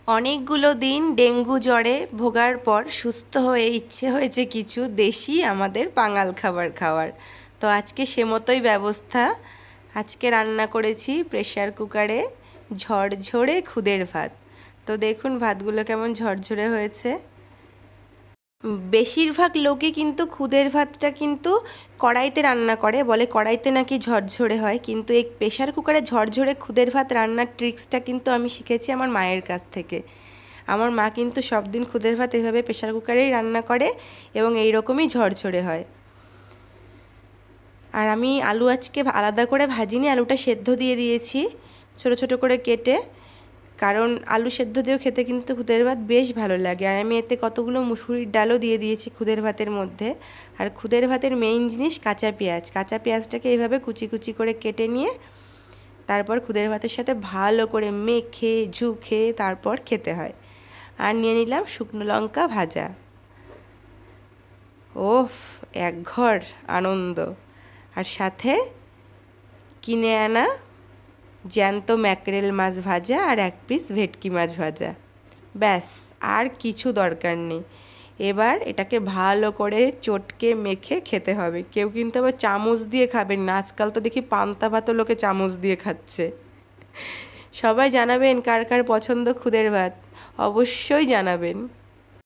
অনেকগুলো দিন ডেঙ্গু জ্বরে ভোগার পর সুস্থ হয়ে ইচ্ছে হয়েছে কিছু দেশি আমাদের বাঙাল খাবার খাওয়ার। তো আজকে সে মতোই ব্যবস্থা। আজকে রান্না করেছি প্রেসার কুকারে ঝরঝরে খুদের ভাত। তো দেখুন ভাতগুলো কেমন ঝরঝরে হয়েছে। বেশিরভাগ লোকে কিন্তু খুদের ভাতটা কিন্তু কড়াইতে রান্না করে, বলে কড়াইতে নাকি ঝরঝরে হয়, কিন্তু এই প্রেসার কুকারে ঝরঝরে খুদের ভাত রান্নার ট্রিক্সটা কিন্তু আমি শিখেছি আমার মায়ের কাছ থেকে। আমার মা কিন্তু সব দিন খুদের ভাত এভাবে প্রেসার কুকারেই রান্না করে এবং এই রকমই ঝরঝরে হয়। আর আমি আলু আজকে আলাদা করে ভাজিনি, আলুটা সেদ্ধ দিয়ে দিয়েছি ছোট ছোট করে কেটে, কারণ আলু সেদ্ধ দিয়েও খেতে কিন্তু খুদের ভাত বেশ ভালো লাগে। আর আমি এতে কতগুলো মুসুরির ডালও দিয়ে দিয়েছি খুদের ভাতের মধ্যে। আর খুদের ভাতের মেইন জিনিস কাঁচা পেঁয়াজ। কাঁচা পেঁয়াজটাকে এইভাবে কুচি কুচি করে কেটে নিয়ে তারপর খুদের ভাতের সাথে ভালো করে মেখে ঝুঁকে তারপর খেতে হয়। আর নিয়ে নিলাম শুকনো লঙ্কা ভাজা। ওফ, একঘর আনন্দ। আর সাথে কিনে আনা জ্যান্ত ম্যাকরেল মাছ ভাজা আর এক পিস ভেটকি মাছ ভাজা। ব্যাস, আর কিছু দরকার নেই। এবার এটাকে ভালো করে চটকে মেখে খেতে হবে। কেউ কিন্তু আবার চামচ দিয়ে খাবেন না, আজকাল তো দেখি পান্তা ভাতও লোকে চামচ দিয়ে খাচ্ছে। সবাই জানাবেন কার কার পছন্দ খুদের ভাত, অবশ্যই জানাবেন।